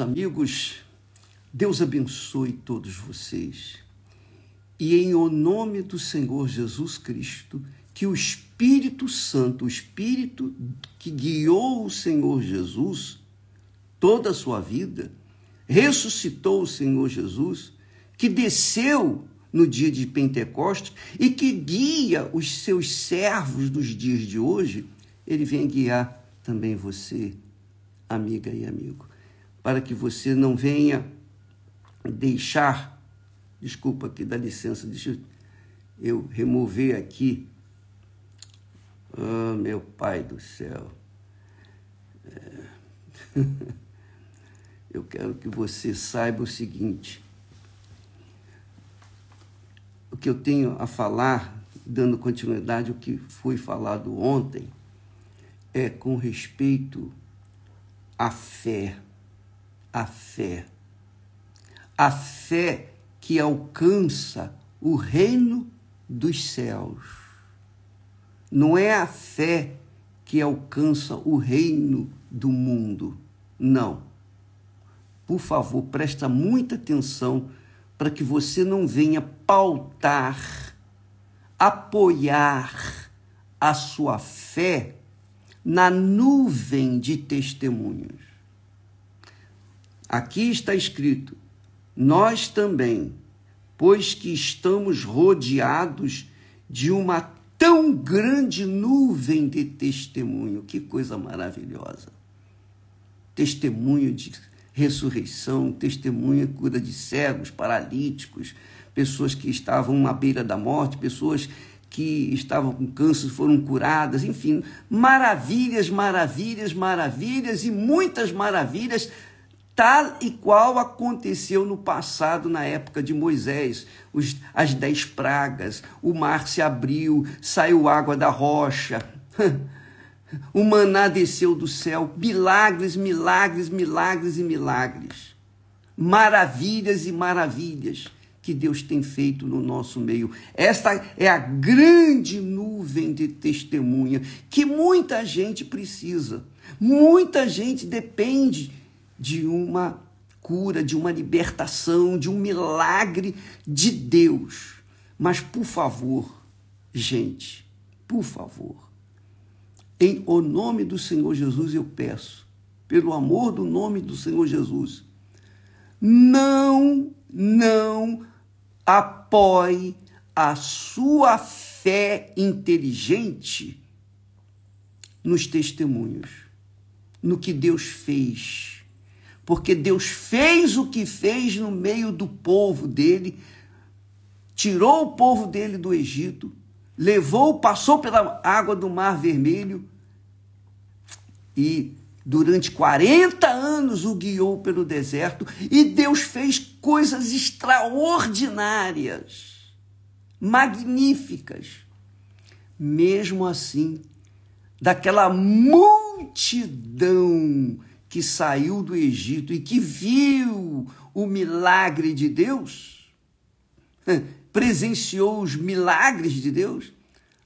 amigos, Deus abençoe todos vocês. E em o nome do Senhor Jesus Cristo, que o Espírito Santo, o Espírito que guiou o Senhor Jesus toda a sua vida, ressuscitou o Senhor Jesus, que desceu no dia de Pentecostes e que guia os seus servos dos dias de hoje, ele vem guiar também você, amiga e amigo, para que você não venha deixar, desculpa aqui, dá licença, deixa eu remover aqui, meu Pai do céu, eu quero que você saiba o seguinte, o que eu tenho a falar, dando continuidade ao que foi falado ontem, é com respeito à fé, a fé que alcança o reino dos céus. Não é a fé que alcança o reino do mundo, não. Por favor, presta muita atenção para que você não venha pautar, apoiar a sua fé na nuvem de testemunhos. Aqui está escrito, nós também, pois que estamos rodeados de uma tão grande nuvem de testemunho, que coisa maravilhosa. Testemunho de ressurreição, testemunho de cura de cegos, paralíticos, pessoas que estavam à beira da morte, pessoas que estavam com câncer foram curadas, enfim, maravilhas, maravilhas, maravilhas e muitas maravilhas, tal e qual aconteceu no passado, na época de Moisés, as 10 pragas, o mar se abriu, saiu água da rocha, o maná desceu do céu, milagres, milagres, milagres e milagres, maravilhas e maravilhas que Deus tem feito no nosso meio. Esta é a grande nuvem de testemunha que muita gente precisa, muita gente depende de uma cura, de uma libertação, de um milagre de Deus. Mas, por favor, gente, por favor, em o nome do Senhor Jesus eu peço, pelo amor do nome do Senhor Jesus, não apoie a sua fé inteligente nos testemunhos, no que Deus fez. Porque Deus fez o que fez no meio do povo dele, tirou o povo dele do Egito, passou pela água do Mar Vermelho e durante 40 anos o guiou pelo deserto e Deus fez coisas extraordinárias, magníficas. Mesmo assim, daquela multidão que saiu do Egito e que viu o milagre de Deus, presenciou os milagres de Deus,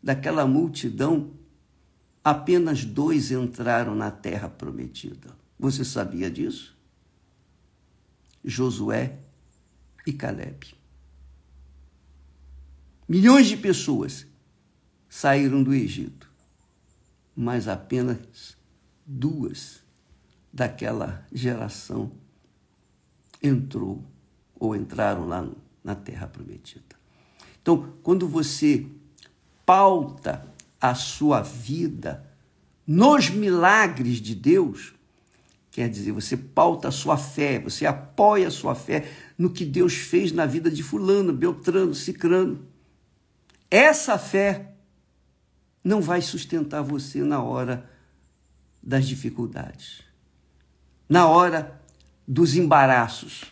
daquela multidão, apenas 2 entraram na terra prometida. Você sabia disso? Josué e Caleb. Milhões de pessoas saíram do Egito, mas apenas 2 daquela geração entraram lá na terra prometida. Então, quando você pauta a sua vida nos milagres de Deus, quer dizer, você pauta a sua fé, você apoia a sua fé no que Deus fez na vida de fulano, beltrano, cicrano. Essa fé não vai sustentar você na hora das dificuldades, na hora dos embaraços,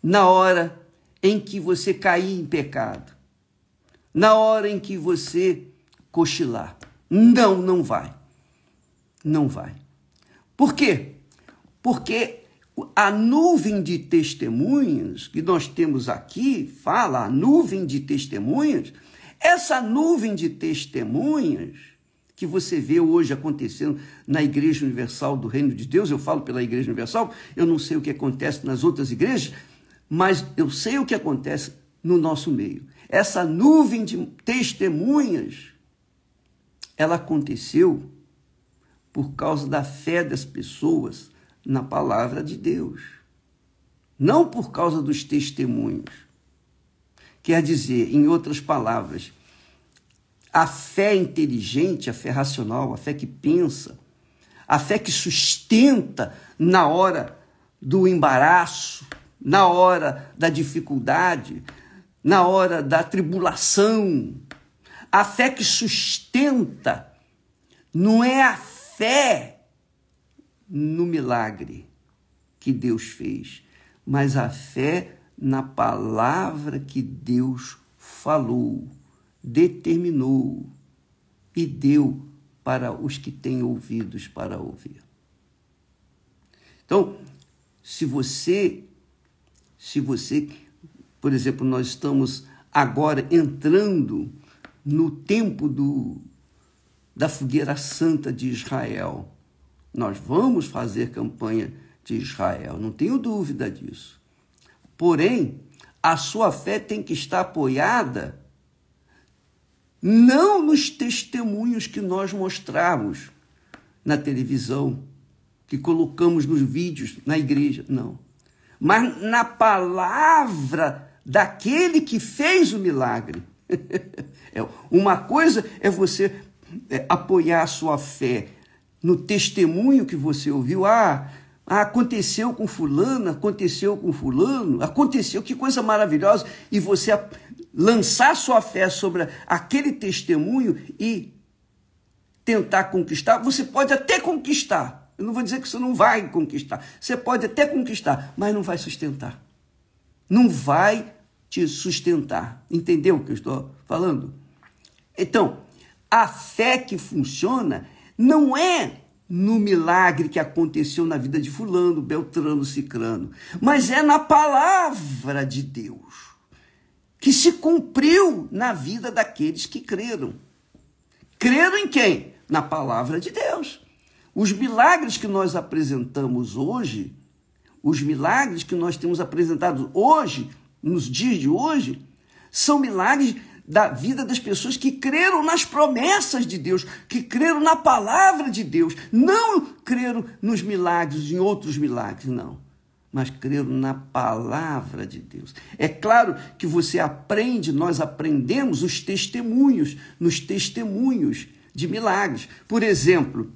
na hora em que você cair em pecado, na hora em que você cochilar. Não vai. Não vai. Por quê? Porque a nuvem de testemunhas que nós temos aqui, fala a nuvem de testemunhas, essa nuvem de testemunhas que você vê hoje acontecendo na Igreja Universal do Reino de Deus. Eu falo pela Igreja Universal, eu não sei o que acontece nas outras igrejas, mas eu sei o que acontece no nosso meio. Essa nuvem de testemunhas, ela aconteceu por causa da fé das pessoas na palavra de Deus, não por causa dos testemunhos. Quer dizer, em outras palavras, a fé inteligente, a fé racional, a fé que pensa, a fé que sustenta na hora do embaraço, na hora da dificuldade, na hora da tribulação. A fé que sustenta não é a fé no milagre que Deus fez, mas a fé na palavra que Deus falou, determinou e deu para os que têm ouvidos para ouvir. Então, se você, por exemplo, nós estamos agora entrando no tempo da fogueira santa de Israel. Nós vamos fazer campanha de Israel, não tenho dúvida disso. Porém, a sua fé tem que estar apoiada não nos testemunhos que nós mostramos na televisão, que colocamos nos vídeos na igreja, não. Mas na palavra daquele que fez o milagre. Uma coisa é você apoiar a sua fé no testemunho que você ouviu. Aconteceu com fulano, aconteceu com fulano, aconteceu, que coisa maravilhosa. E você lançar sua fé sobre aquele testemunho e tentar conquistar. Você pode até conquistar. Eu não vou dizer que você não vai conquistar. Você pode até conquistar, mas não vai sustentar. Não vai te sustentar. Entendeu o que eu estou falando? Então, a fé que funciona não é no milagre que aconteceu na vida de fulano, beltrano, cicrano, mas é na palavra de Deus, que se cumpriu na vida daqueles que creram. Creram em quem? Na palavra de Deus. Os milagres que nós apresentamos hoje, os milagres que nós temos apresentado hoje, nos dias de hoje, são milagres da vida das pessoas que creram nas promessas de Deus, que creram na palavra de Deus, não creram nos milagres, em outros milagres, não, mas creram na palavra de Deus. É claro que você aprende, nós aprendemos os testemunhos, nos testemunhos de milagres. Por exemplo,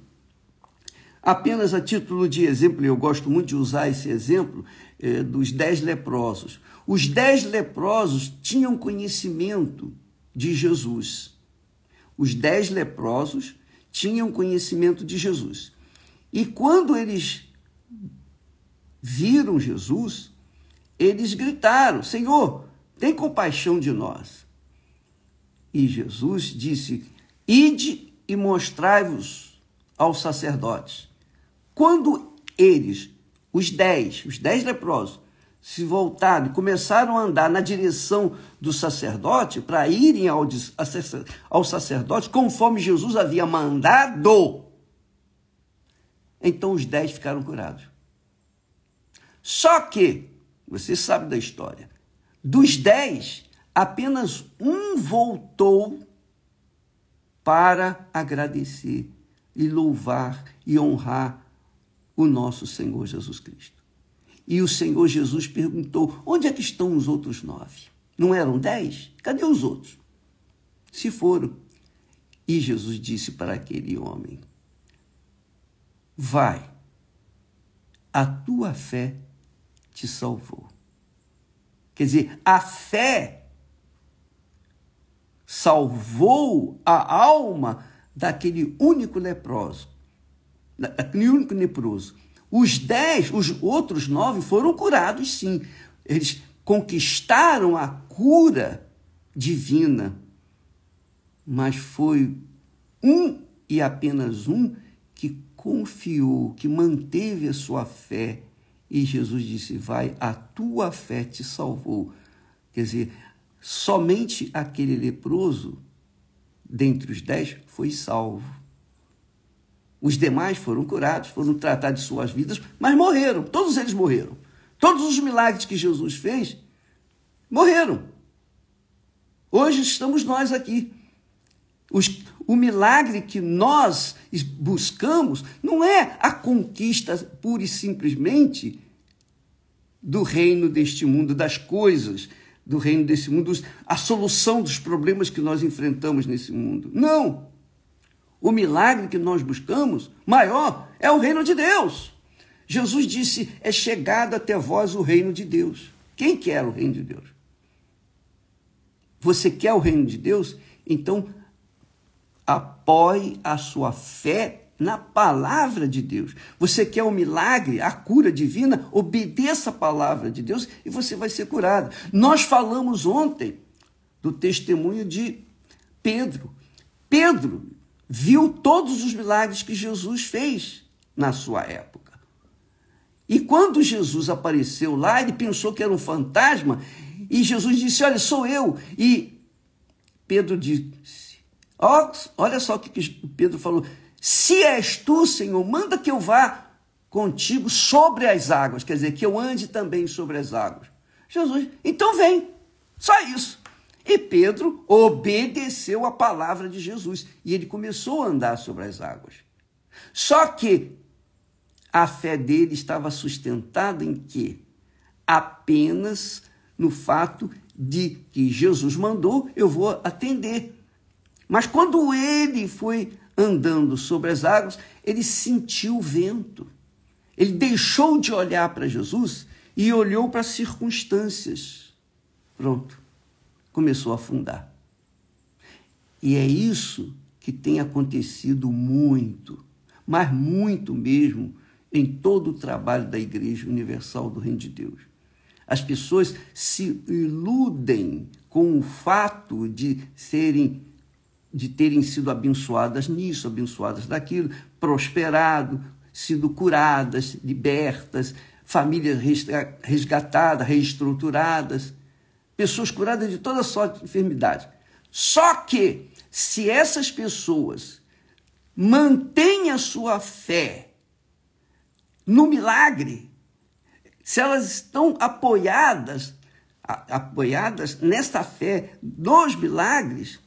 apenas a título de exemplo, eu gosto muito de usar esse exemplo dos 10 leprosos. Os 10 leprosos tinham conhecimento de Jesus. Os 10 leprosos tinham conhecimento de Jesus. E quando eles viram Jesus, eles gritaram: Senhor, tem compaixão de nós. E Jesus disse: ide e mostrai-vos aos sacerdotes. Quando eles, os 10 leprosos, se voltaram e começaram a andar na direção do sacerdote, para irem ao sacerdote, conforme Jesus havia mandado, então os 10 ficaram curados. Só que, você sabe da história, dos 10, apenas um voltou para agradecer e louvar e honrar o nosso Senhor Jesus Cristo. E o Senhor Jesus perguntou: onde é que estão os outros 9? Não eram 10? Cadê os outros? Se foram. E Jesus disse para aquele homem: vai, a tua fé te salvou. Quer dizer, a fé salvou a alma daquele único leproso, daquele único leproso. Os 10, os outros 9 foram curados, sim. Eles conquistaram a cura divina. Mas foi um e apenas um que confiou, que manteve a sua fé. E Jesus disse: vai, a tua fé te salvou. Quer dizer, somente aquele leproso, dentre os 10, foi salvo. Os demais foram curados, foram tratados de suas vidas, mas morreram. Todos eles morreram. Todos os milagres que Jesus fez, morreram. Hoje estamos nós aqui. O milagre que nós buscamos não é a conquista pura e simplesmente do reino deste mundo, das coisas do reino desse mundo, a solução dos problemas que nós enfrentamos nesse mundo. Não! O milagre que nós buscamos, maior, é o reino de Deus. Jesus disse, é chegado até vós o reino de Deus. Quem quer o reino de Deus? Você quer o reino de Deus? Então, apoie a sua fé na palavra de Deus. Você quer o milagre, a cura divina? Obedeça a palavra de Deus e você vai ser curado. Nós falamos ontem do testemunho de Pedro. Pedro viu todos os milagres que Jesus fez na sua época. E quando Jesus apareceu lá, ele pensou que era um fantasma e Jesus disse, olha, sou eu. E Pedro disse, olha só o que Pedro falou, se és tu, Senhor, manda que eu vá contigo sobre as águas, quer dizer, que eu ande também sobre as águas. Jesus, então vem, só isso. E Pedro obedeceu a palavra de Jesus e ele começou a andar sobre as águas. Só que a fé dele estava sustentada em quê? Apenas no fato de que Jesus mandou, eu vou atender. Mas quando ele foi andando sobre as águas, ele sentiu o vento. Ele deixou de olhar para Jesus e olhou para as circunstâncias. Pronto, começou a afundar. E é isso que tem acontecido muito, mas muito mesmo, em todo o trabalho da Igreja Universal do Reino de Deus. As pessoas se iludem com o fato de terem sido abençoadas nisso, abençoadas daquilo, prosperado, sido curadas, libertas, famílias resgatadas, reestruturadas, pessoas curadas de toda sorte de enfermidade. Só que, se essas pessoas mantêm a sua fé no milagre, se elas estão apoiadas nesta fé nos milagres,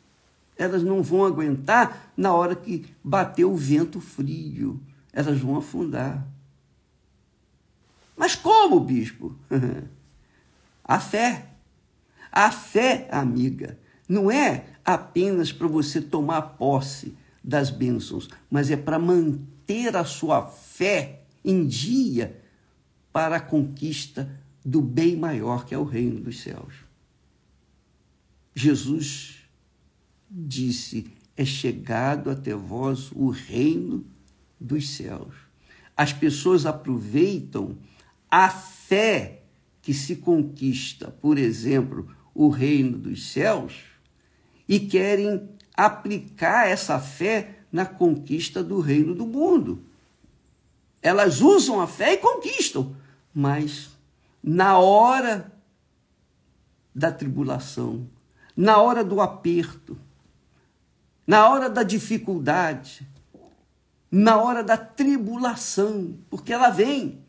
elas não vão aguentar na hora que bater o vento frio. Elas vão afundar. Mas como, bispo? A fé. A fé, amiga, não é apenas para você tomar posse das bênçãos, mas é para manter a sua fé em dia para a conquista do bem maior, que é o reino dos céus. Jesus disse, é chegado até vós o reino dos céus. As pessoas aproveitam a fé que se conquista, por exemplo, o reino dos céus, e querem aplicar essa fé na conquista do reino do mundo. Elas usam a fé e conquistam, mas na hora da tribulação, na hora do aperto, na hora da dificuldade, na hora da tribulação, porque ela vem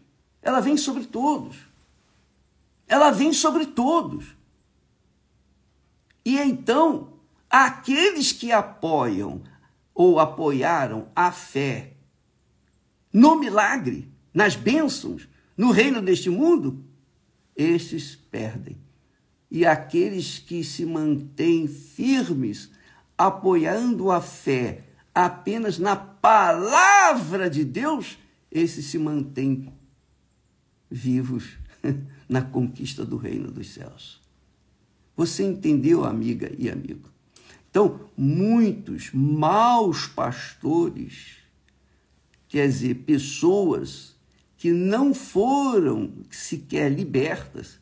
sobre todos. Ela vem sobre todos. E então, aqueles que apoiam ou apoiaram a fé no milagre, nas bênçãos, no reino deste mundo, esses perdem. E aqueles que se mantêm firmes, apoiando a fé apenas na palavra de Deus, esses se mantêm vivos na conquista do reino dos céus. Você entendeu, amiga e amigo? Então, muitos maus pastores, quer dizer, pessoas que não foram sequer libertas,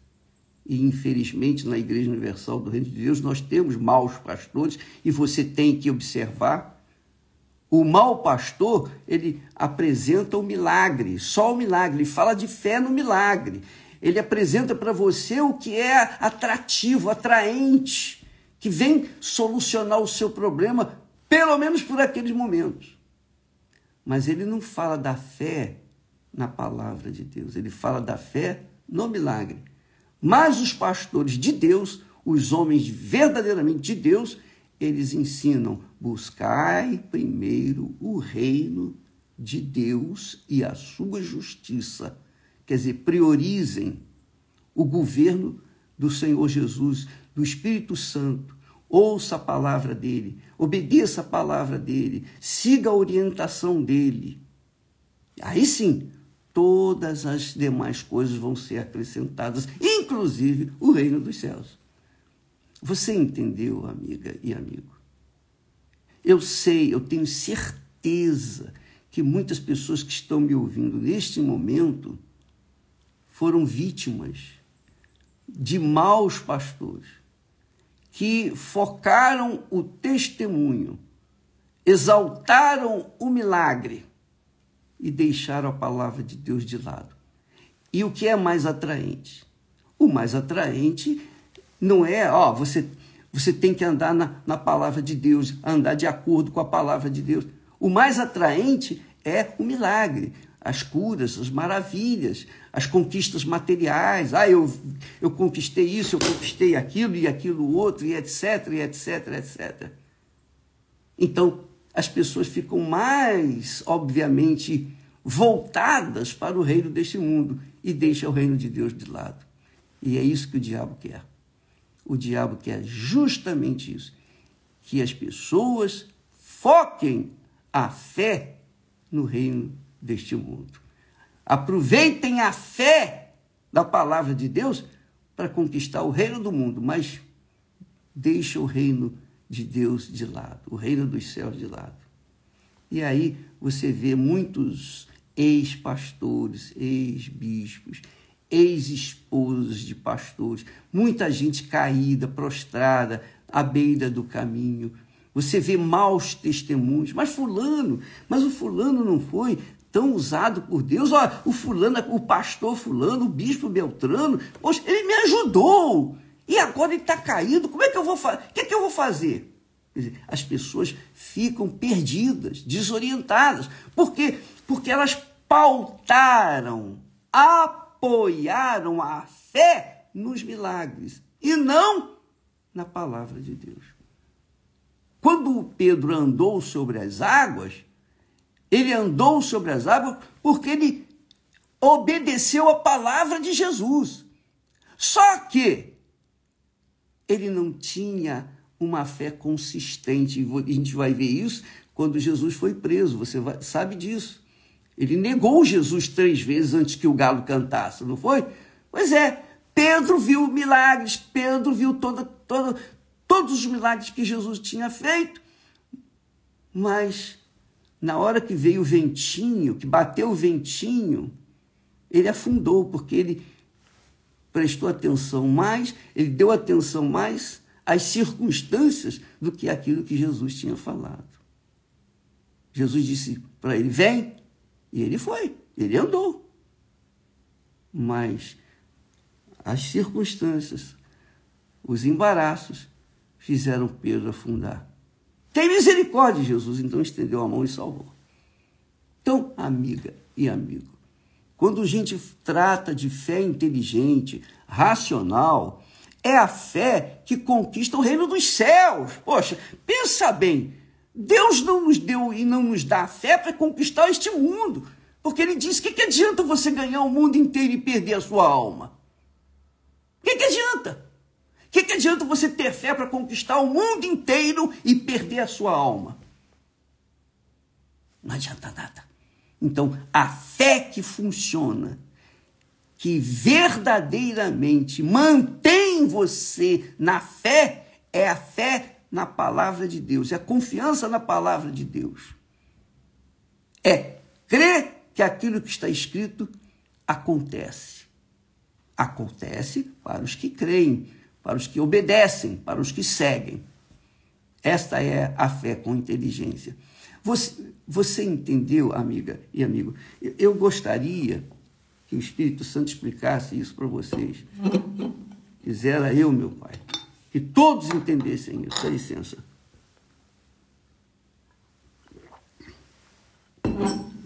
e infelizmente na Igreja Universal do Reino de Deus nós temos maus pastores, e você tem que observar. O mau pastor, ele apresenta o milagre, só o milagre, ele fala de fé no milagre. Ele apresenta para você o que é atrativo, atraente, que vem solucionar o seu problema, pelo menos por aqueles momentos. Mas ele não fala da fé na palavra de Deus, ele fala da fé no milagre. Mas os pastores de Deus, os homens verdadeiramente de Deus, eles ensinam: buscai primeiro o reino de Deus e a sua justiça. Quer dizer, priorizem o governo do Senhor Jesus, do Espírito Santo. Ouça a palavra dele, obedeça a palavra dele, siga a orientação dele. Aí sim, todas as demais coisas vão ser acrescentadas, inclusive o reino dos céus. Você entendeu, amiga e amigo? Eu sei, eu tenho certeza que muitas pessoas que estão me ouvindo neste momento foram vítimas de maus pastores que focaram o testemunho, exaltaram o milagre e deixaram a palavra de Deus de lado. E o que é mais atraente? O mais atraente não é, você tem que andar na palavra de Deus, andar de acordo com a palavra de Deus. O mais atraente é o milagre, as curas, as maravilhas, as conquistas materiais. Eu conquistei isso, eu conquistei aquilo e aquilo outro, e etc, e etc, etc. Então, as pessoas ficam mais, obviamente, voltadas para o reino deste mundo e deixam o reino de Deus de lado. E é isso que o diabo quer. O diabo quer justamente isso, que as pessoas foquem a fé no reino deste mundo. Aproveitem a fé da palavra de Deus para conquistar o reino do mundo, mas deixa o reino de Deus de lado, o reino dos céus de lado. E aí você vê muitos ex-pastores, ex-bispos, ex-esposas de pastores, muita gente caída, prostrada, à beira do caminho. Você vê maus testemunhos, mas o fulano não foi tão usado por Deus. O fulano, o pastor fulano, o bispo Beltrano, poxa, ele me ajudou. E agora ele está caído, como é que eu vou fazer? O que é que eu vou fazer? Quer dizer, as pessoas ficam perdidas, desorientadas. Por quê? Porque elas pautaram, apoiaram a fé nos milagres e não na palavra de Deus. Quando Pedro andou sobre as águas, ele andou sobre as águas porque ele obedeceu a palavra de Jesus. Só que ele não tinha uma fé consistente. E a gente vai ver isso quando Jesus foi preso. Você sabe disso. Ele negou Jesus 3 vezes antes que o galo cantasse, não foi? Pois é, Pedro viu milagres, Pedro viu todos os milagres que Jesus tinha feito, mas na hora que veio o ventinho, que bateu o ventinho, ele afundou, porque ele prestou atenção mais, ele deu atenção mais às circunstâncias do que aquilo que Jesus tinha falado. Jesus disse para ele, vem, e ele foi, ele andou. Mas as circunstâncias, os embaraços, fizeram Pedro afundar. Tem misericórdia, Jesus, então estendeu a mão e salvou. Então, amiga e amigo, quando a gente trata de fé inteligente, racional, é a fé que conquista o reino dos céus. Poxa, pensa bem, Deus não nos deu e não nos dá a fé para conquistar este mundo, porque ele disse, que adianta você ganhar o mundo inteiro e perder a sua alma? O que adianta? O que adianta você ter fé para conquistar o mundo inteiro e perder a sua alma? Não adianta nada. Então, a fé que funciona, que verdadeiramente mantém você na fé, é a fé na palavra de Deus, é a confiança na palavra de Deus. É crer que aquilo que está escrito acontece. Acontece para os que creem, para os que obedecem, para os que seguem. Esta é a fé com inteligência. Você entendeu, amiga e amigo? Eu gostaria que o Espírito Santo explicasse isso para vocês. Quisera eu, meu Pai, que todos entendessem isso. Dá licença.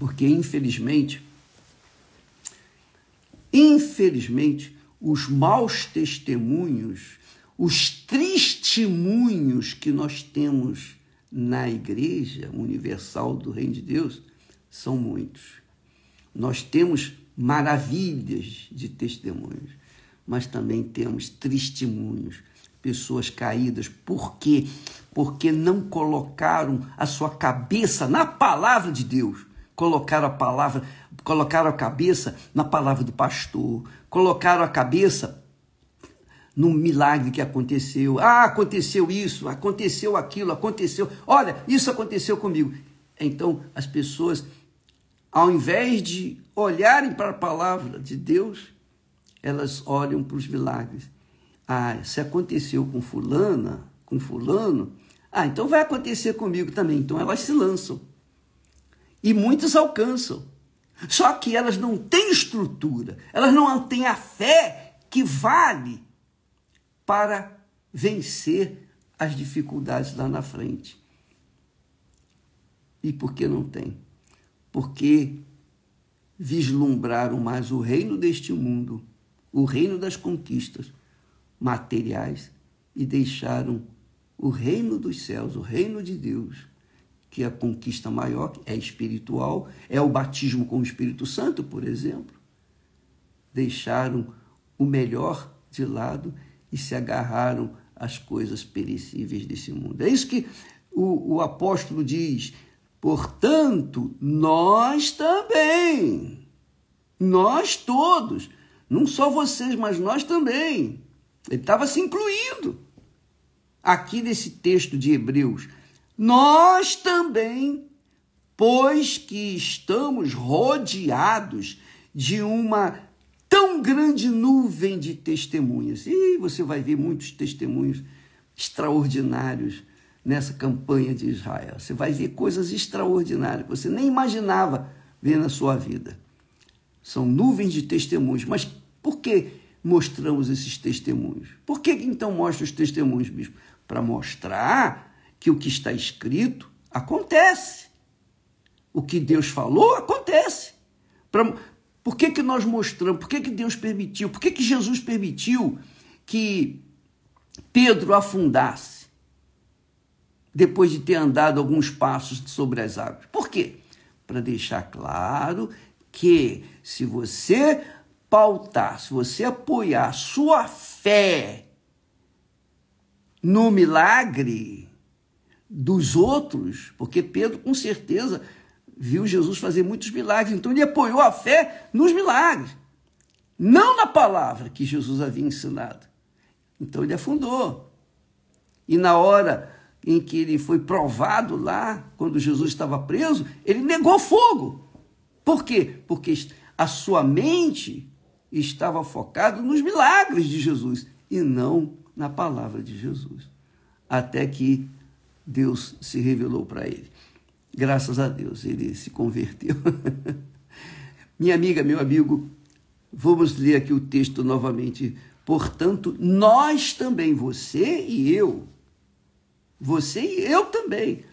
Porque, infelizmente, os maus testemunhos, os testemunhos que nós temos na Igreja Universal do Reino de Deus são muitos. Nós temos maravilhas de testemunhos, mas também temos testemunhos, pessoas caídas. Por quê? Porque não colocaram a sua cabeça na palavra de Deus. Colocaram a cabeça na palavra do pastor, colocaram a cabeça no milagre que aconteceu. Ah, aconteceu isso, aconteceu aquilo, aconteceu. Olha, isso aconteceu comigo. Então, as pessoas, ao invés de olharem para a palavra de Deus, elas olham para os milagres. Ah, se aconteceu com fulana, com fulano, então vai acontecer comigo também. Então, elas se lançam. E muitos alcançam. Só que elas não têm estrutura, elas não têm a fé que vale para vencer as dificuldades lá na frente. E por que não tem? Porque vislumbraram mais o reino deste mundo, o reino das conquistas materiais, e deixaram o reino dos céus, o reino de Deus, que é a conquista maior, é espiritual, é o batismo com o Espírito Santo, por exemplo. Deixaram o melhor de lado e se agarraram às coisas perecíveis desse mundo. É isso que o apóstolo diz. Portanto, nós também, nós todos, não só vocês, mas nós também. Ele estava se incluindo aqui nesse texto de Hebreus. Nós também, pois que estamos rodeados de uma tão grande nuvem de testemunhas. E você vai ver muitos testemunhos extraordinários nessa campanha de Israel. Você vai ver coisas extraordinárias que você nem imaginava ver na sua vida. São nuvens de testemunhos. Mas por que mostramos esses testemunhos? Por que então mostra os testemunhos, bispo? Para mostrar que o que está escrito acontece. O que Deus falou acontece. Por que nós mostramos? Por que Deus permitiu? Por que Jesus permitiu que Pedro afundasse depois de ter andado alguns passos sobre as águas? Por quê? Para deixar claro que se você pautar, se você apoiar a sua fé no milagre dos outros, porque Pedro com certeza viu Jesus fazer muitos milagres, então ele apoiou a fé nos milagres, não na palavra que Jesus havia ensinado. Então ele afundou. E na hora em que ele foi provado lá, quando Jesus estava preso, ele negou fogo. Por quê? Porque a sua mente estava focada nos milagres de Jesus e não na palavra de Jesus. Até que Deus se revelou para ele. Graças a Deus, ele se converteu. Minha amiga, meu amigo, vamos ler aqui o texto novamente. Portanto, nós também, você e eu também,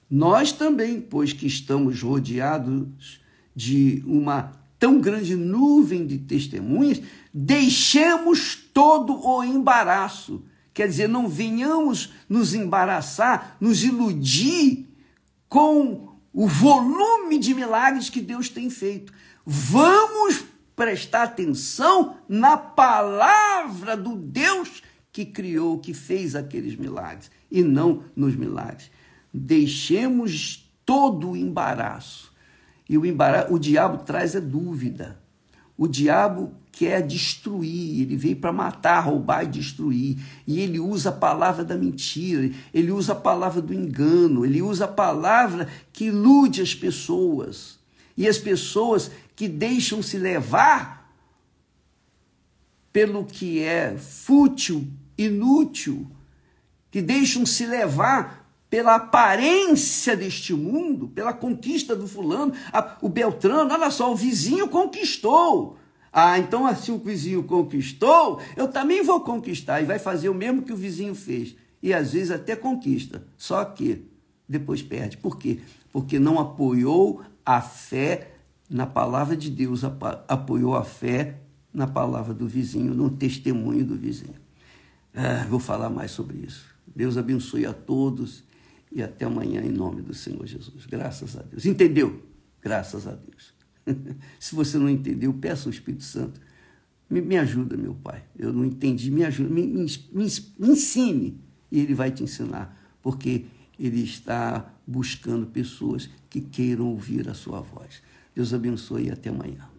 nós também, pois que estamos rodeados de uma tão grande nuvem de testemunhas, deixemos todo o embaraço. Quer dizer, não venhamos nos embaraçar, nos iludir com o volume de milagres que Deus tem feito. Vamos prestar atenção na palavra do Deus que criou, que fez aqueles milagres, e não nos milagres. Deixemos todo o embaraço. E o diabo traz a dúvida. O diabo quer destruir, ele veio para matar, roubar e destruir. E ele usa a palavra da mentira, ele usa a palavra do engano, ele usa a palavra que ilude as pessoas. E as pessoas que deixam se levar pelo que é fútil, inútil, que deixam se levar pela aparência deste mundo, pela conquista do fulano, o Beltrano, olha só, o vizinho conquistou. Então, se o vizinho conquistou, eu também vou conquistar, e vai fazer o mesmo que o vizinho fez. E às vezes até conquista, só que depois perde. Por quê? Porque não apoiou a fé na palavra de Deus, apoiou a fé na palavra do vizinho, no testemunho do vizinho. Vou falar mais sobre isso. Deus abençoe a todos e até amanhã em nome do Senhor Jesus. Graças a Deus. Entendeu? Graças a Deus. Se você não entendeu, peça ao Espírito Santo. Me ajuda, meu Pai. Eu não entendi, me ajuda, me ensine. E Ele vai te ensinar, porque Ele está buscando pessoas que queiram ouvir a sua voz. Deus abençoe e até amanhã.